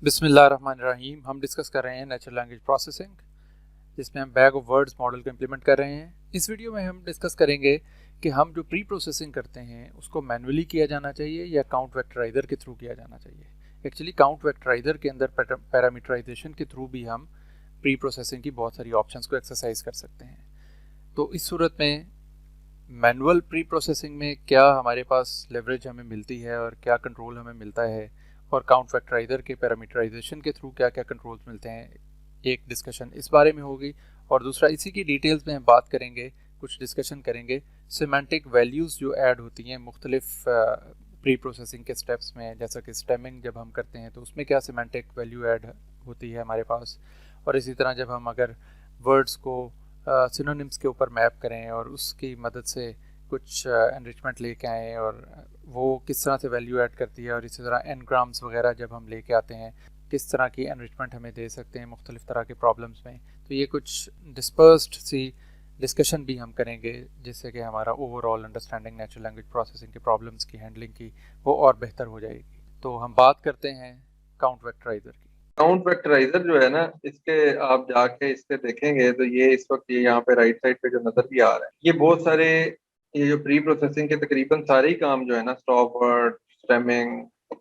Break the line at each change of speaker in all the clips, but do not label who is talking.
बिस्मिल्लाहिर्रहमानिर्रहीम। हम डिस्कस कर रहे हैं नेचुरल लैंग्वेज प्रोसेसिंग, जिसमें हम बैग ऑफ वर्ड्स मॉडल को इम्प्लीमेंट कर रहे हैं। इस वीडियो में हम डिस्कस करेंगे कि हम जो प्री प्रोसेसिंग करते हैं उसको मैनुअली किया जाना चाहिए या काउंट वेक्टराइजर के थ्रू किया जाना चाहिए। एक्चुअली काउंट वेक्टराइजर के अंदर पैरामीटराइजेशन के थ्रू भी हम प्री प्रोसेसिंग की बहुत सारी ऑप्शंस को एक्सरसाइज कर सकते हैं। तो इस सूरत में मैनुअल प्री प्रोसेसिंग में क्या हमारे पास लेवरेज हमें मिलती है और क्या कंट्रोल हमें मिलता है, और काउंट फैक्टराइजर के पैरामीटराइजेशन के थ्रू क्या क्या कंट्रोल्स मिलते हैं, एक डिस्कशन इस बारे में होगी। और दूसरा, इसी की डिटेल्स में हम बात करेंगे, कुछ डिस्कशन करेंगे सिमेंटिक वैल्यूज़ जो ऐड होती हैं मुख्तलिफ प्री प्रोसेसिंग के स्टेप्स में। जैसा कि स्टेमिंग जब हम करते हैं तो उसमें क्या सिमेंटिक वैल्यू ऐड होती है हमारे पास, और इसी तरह जब हम अगर वर्ड्स को सिनोनिम्स के ऊपर मैप करें और उसकी मदद से कुछ एनरिचमेंट लेके आएँ और वो किस तरह से वैल्यू ऐड करती है, और इसी तरह एनग्राम्स वगैरह जब हम लेके आते हैं किस तरह की एनरिचमेंट हमें दे सकते हैं मुख्तलिफ तरह के प्रॉब्लम्स में। तो ये कुछ डिस्पर्स्ड सी डिस्कशन भी हम करेंगे, जिससे कि हमारा overall understanding natural language processing के प्रॉब्लम्स की हैंडलिंग की वो और बेहतर हो जाएगी। तो हम बात करते हैं काउंट वेक्टराइजर की।
काउंट वेक्टराइजर जो है ना, इसके आप जाके इसके देखेंगे तो ये इस वक्त ये यहाँ पे राइट साइड पे जो नजर भी आ रहा है, ये बहुत सारे, ये जो प्री प्रोसेसिंग के तकरीबन सारे ही काम जो है ना, स्टॉप वर्ड, स्टेमिंग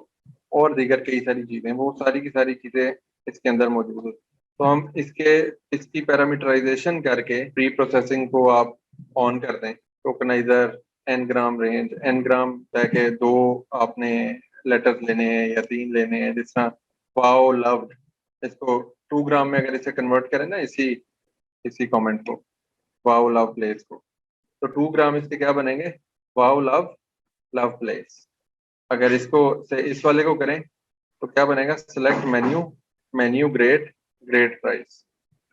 और दीगर कई सारी चीजें, वो सारी की सारी चीजें इसके अंदर मौजूद है। तो हम इसकी पैरामीटराइजेशन करके प्री प्रोसेसिंग को आप ऑन कर दें। टोकनाइजर, एन ग्राम रेंज, एन ग्राम के दो आपने लेटर्स लेने हैं या तीन लेने हैं, जिस तरह वाओ लव्ड, इसको 2 ग्राम में अगर इसे कन्वर्ट करें ना, इसी इसी कमेंट को, वाओ लव प्लेस को, तो 2 ग्राम इसके क्या बनेंगे, वाओ लव लव प्लेस। अगर इसको से इस वाले को करें तो क्या बनेगा, select menu, menu grade, grade price.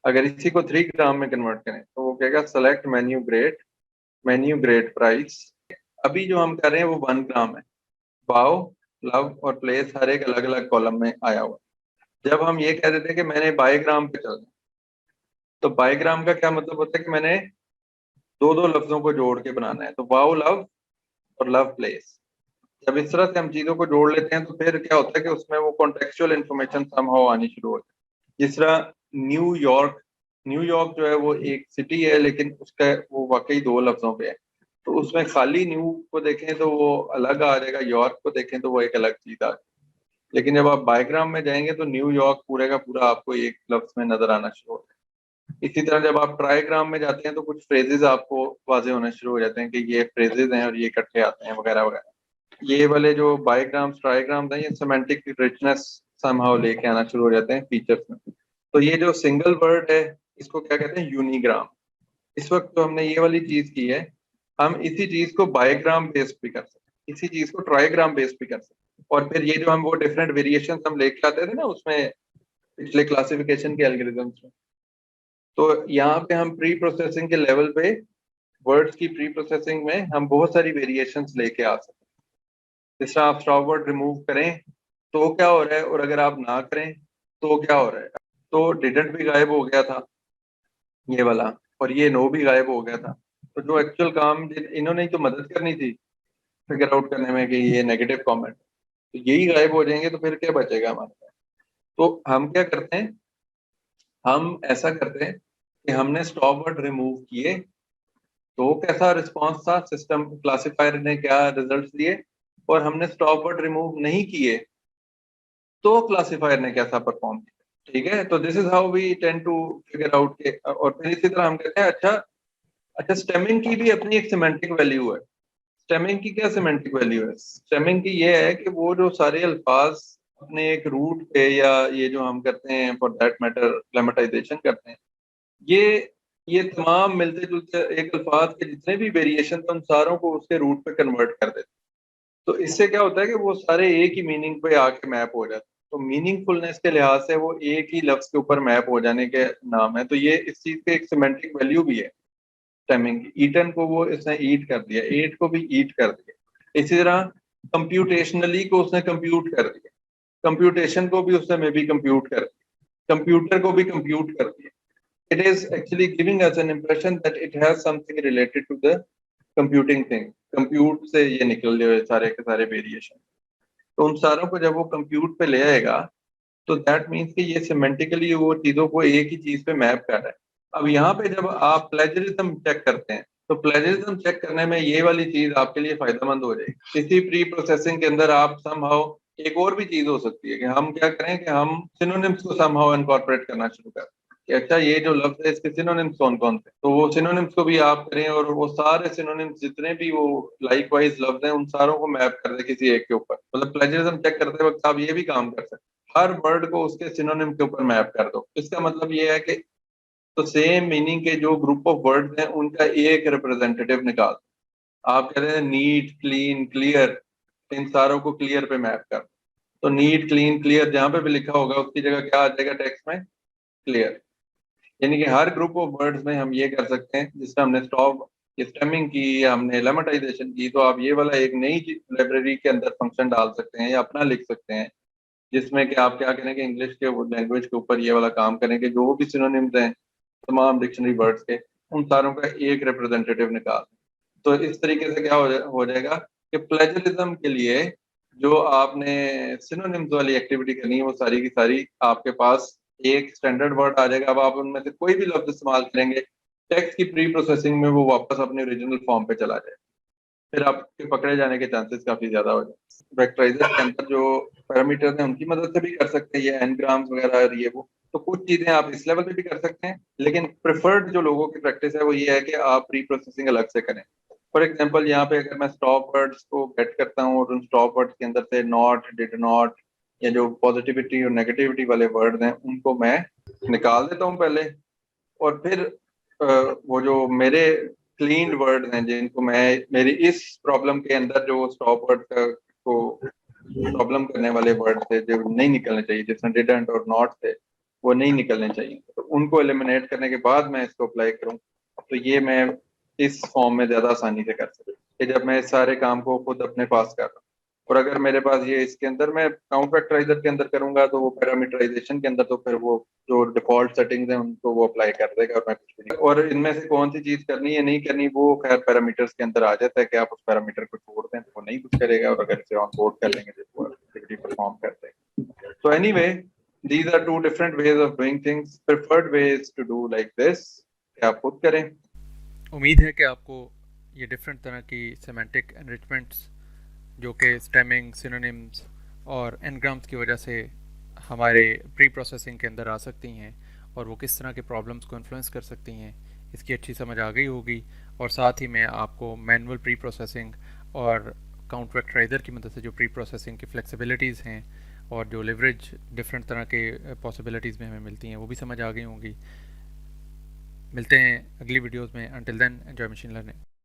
अगर इसी को 3 ग्राम में कन्वर्ट करें तो वो कहेगा select menu grade, menu grade price. अभी जो हम कर रहे हैं वो 1 ग्राम है। वाओ लव और प्लेस हर एक अलग अलग कॉलम में आया हुआ। जब हम ये कह देते हैं कि मैंने बाईग्राम पे चलना, तो बाईग्राम का क्या मतलब होता है कि मैंने दो दो लफ्जों को जोड़ के बनाना है, तो वाओ लव और लव प्लेस। जब इस तरह से हम चीजों को जोड़ लेते हैं तो फिर क्या होता है कि उसमें वो कॉन्टेक्चुअल इन्फॉर्मेशन समहाउ आनी शुरू होती है। जिस तरह न्यूयॉर्क, न्यूयॉर्क जो है वो एक सिटी है, लेकिन उसका वो वाकई दो लफ्जों पे है। तो उसमें खाली न्यू को देखें तो वो अलग आ जाएगा, यॉर्क को देखें तो वो एक अलग चीज आ जाएगी। लेकिन जब आप बायोग्राम में जाएंगे तो न्यूयॉर्क पूरे का पूरा आपको एक लफ्ज में नजर आना शुरू होता है। इसी तरह जब आप ट्राईग्राम में जाते हैं तो कुछ फ्रेजेस आपको वाजे होने शुरू हो जाते हैं कि ये फ्रेजेस हैं और ये इकट्ठे आते हैं वगैरह वगैरह। ये वाले जो बायोग्राम्स ट्राईग्राम्स हैं, ये सेमेंटिक रिचनेस समहाउ लेके आना शुरू हो जाते हैं फीचर्स में। तो ये जो सिंगल वर्ड है, इसको क्या कहते हैं, यूनिग्राम। इस वक्त तो हमने ये वाली चीज की है, हम इसी चीज को बायोग्राम बेस्ड भी कर सकते हैं, इसी चीज को ट्राईग्राम बेस्ड भी कर सकते हैं। और फिर ये जो हम वो डिफरेंट वेरिएशन हम लेके आते थे ना उसमें, पिछले क्लासिफिकेशन के एल्गोरिथम्स में, तो यहाँ पे हम प्री प्रोसेसिंग के लेवल पे वर्ड्स की प्री प्रोसेसिंग में हम बहुत सारी वेरिएशंस लेके आ सकते हैं। जिस तरह आप स्टॉप वर्ड रिमूव करें तो क्या हो रहा है, और अगर आप ना करें तो क्या हो रहा है। तो डिडंट भी गायब हो गया था ये वाला, और ये नो भी गायब हो गया था। तो जो एक्चुअल काम इन्होंने ही तो मदद करनी थी फिगर आउट करने में कि ये नेगेटिव कमेंट, तो यही गायब हो जाएंगे तो फिर क्या बचेगा हमारे पास। तो हम क्या करते हैं, हम ऐसा करते हैं कि हमने स्टॉप वर्ड रिमूव किए तो कैसा रिस्पांस था, सिस्टम क्लासिफायर ने क्या रिजल्ट्स दिए, और हमने स्टॉप वर्ड रिमूव नहीं किए तो क्लासिफायर ने कैसा परफॉर्म किया। ठीक है, तो this is how we tend to figure out के। और फिर इसी तरह हम कहते हैं, अच्छा अच्छा, स्टेमिंग की भी अपनी एक सिमेंटिक वैल्यू है। स्टेमिंग की क्या सिमेंटिक वैल्यू है, स्टेमिंग की ये है कि वो जो सारे अल्फाज अपने एक रूट पे, या ये जो हम करते हैं फॉर दैट मैटर लेमेटाइजेशन करते हैं, ये ये तमाम मिलते जुलते एक अल्फाज के जितने भी वेरिएशन थे उन सारों को उसके रूट पे कन्वर्ट कर देते हैं। तो इससे क्या होता है कि वो सारे एक ही मीनिंग पे आके मैप हो जाते हैं। तो मीनिंगफुलनेस के लिहाज से वो एक ही लफ्ज के ऊपर मैप हो जाने के नाम है। तो ये इस चीज के एक सिमेंटिक वैल्यू भी है स्टेमिंग की। ईटन को वो इसने ईट कर दिया, एट को भी ईट कर दिया। इसी तरह कंप्यूटेशनली को उसने कंप्यूट कर दिया, कंप्यूटेशन को भी उसने मे बी कंप्यूट कर दिया, कंप्यूटर को भी कंप्यूट कर दिया। It is actually giving us an impression that it has something related to the computing thing. Compute से ये निकल रहे सारे के सारे वेरिएशन। तो उन सारों को जब वो कंप्यूट पे ले आएगा तो दैट मीन्स कि ये सिमेंटिकली वो चीजों को एक ही चीज पे मैप कर रहा है। अब यहाँ पे जब आप प्लेजरिज्म चेक करते हैं तो प्लेजरिज्म चेक करने में ये वाली चीज आपके लिए फायदेमंद हो जाएगी। इसी प्री प्रोसेसिंग के अंदर आप समहाउ एक और भी चीज हो सकती है कि हम क्या करें कि हम सिनोनिम्स को समहाउ इनकॉर्पोरेट करना शुरू करें कि अच्छा ये जो लफ्ज है इसके सिनोनिम्स कौन कौन से, तो वो सिनोनिम्स को भी आप करें और वो सारे सिनोनिम्स जितने भी वो लाइकवाइज लफ्ज हैं उन सारों को मैप कर दे किसी एक के ऊपर। मतलब प्लेजरिज्म चेक करते वक्त आप ये भी काम कर सकते हैं, हर वर्ड को उसके सिनोनिम के ऊपर मैप कर दो। इसका मतलब ये है कि तो सेम मीनिंग के जो ग्रुप ऑफ वर्ड्स हैं उनका एक रिप्रेजेंटेटिव निकाल दो। आप कह रहे हैं नीट, क्लीन, क्लियर, इन सारों को क्लियर पे मैप कर दो। तो नीट, क्लीन, क्लियर जहां पे भी लिखा होगा उसकी जगह क्या आ जाएगा टेक्स्ट में? क्लियर। यानी कि हर ग्रुप ऑफ वर्ड्स में हम ये कर सकते हैं जिसमें हमने स्टॉप स्टेमिंग की या हमने लेमेटाइजेशन की, तो आप ये वाला एक नई लाइब्रेरी के अंदर फंक्शन डाल सकते हैं या अपना लिख सकते हैं जिसमें कि आप क्या करेंगे इंग्लिश के लैंग्वेज के ऊपर ये वाला काम करेंगे, जो भी सिनोनिम्स हैं तमाम डिक्शनरी वर्ड्स के उन सारों का एक रिप्रेजेंटेटिव निकाल। तो इस तरीके से क्या हो जाएगा कि प्लेजरिज्म के लिए जो आपने सिनोनिम्स वाली एक्टिविटी करनी है वो सारी की सारी आपके पास एक स्टैंडर्ड वर्ड आ जाएगा। अब आप उनमें से कोई भी लफ्ज इस्तेमाल करेंगे टेक्स्ट की प्री प्रोसेसिंग में वो वापस अपने ओरिजिनल फॉर्म पे चला जाए, फिर आपके पकड़े जाने के चांसेस काफी ज्यादा हो जाए। वेक्टराइजर के अंदर जो पैरामीटर्स हैं उनकी मदद से भी कर सकते हैं, ये एनग्राम्स वगैरह और ये वो, तो कुछ चीजें आप इस लेवल पे भी कर सकते हैं। लेकिन प्रेफर्ड जो लोगों की प्रैक्टिस है वो ये है कि आप प्री प्रोसेसिंग अलग से करें। फॉर एग्जाम्पल यहाँ पे अगर मैं स्टॉप वर्ड्स को गेट करता हूँ और उन स्टॉप वर्ड्स के अंदर से नॉट, डिड नॉट या जो पॉजिटिविटी और नेगेटिविटी वाले वर्ड्स हैं उनको मैं निकाल देता हूँ पहले, और फिर वो जो मेरे क्लीन वर्ड हैं जिनको मैं मेरी इस प्रॉब्लम के अंदर जो स्टॉप वर्ड को प्रॉब्लम करने वाले वर्ड थे जो नहीं निकलने चाहिए, जिसमें डिडंट और नॉट थे वो नहीं निकलने चाहिए, तो उनको एलिमिनेट करने के बाद मैं इसको अप्लाई करूँ, तो ये मैं इस फॉर्म में ज्यादा आसानी से कर सकता कि जब मैं इस सारे काम को खुद अपने पास कर रहा हूँ। और अगर मेरे पास ये इसके अंदर मैं काउंट फैक्टराइजर के अंदर करूंगा तो वो पैरामीटराइजेशन के अंदर तो फिर वो जो डिफॉल्ट सेटिंग्स हैं उनको वो अप्लाई कर देगा और मैं कुछ भी नहीं, और इनमें से कौन सी चीज करनी है नहीं करनी वो खैर पैरामीटर्स के अंदर आ जाता है कि आप उस पैरामीटर को छोड़ दें तो वो नहीं कुछ करेगा, और अगर इसे ऑन बोर्ड कर लेंगे तो वो एक्टिविटी परफॉर्म कर देगा। तो anyway these are two different ways of doing things. Preferred way is to do like this कि आप खुद करें।
उम्मीद है कि आपको ये डिफरेंट तरह की सेमेंटिक एनरिचमेंट्स जो कि स्टेमिंग, सिनोनिम्स और एनग्राम्स की वजह से हमारे प्री प्रोसेसिंग के अंदर आ सकती हैं और वो किस तरह के प्रॉब्लम्स को इन्फ्लुएंस कर सकती हैं, इसकी अच्छी समझ आ गई होगी। और साथ ही मैं आपको मैनुअल प्री प्रोसेसिंग और काउंट वेक्टराइजर की मदद से जो प्री प्रोसेसिंग की फ्लेक्सिबिलिटीज़ हैं और जो लिवरेज डिफरेंट तरह के पॉसिबिलिटीज़ में हमें मिलती हैं वो भी समझ आ गई होंगी। मिलते हैं अगली वीडियोज़ में। Until then enjoy machine learning.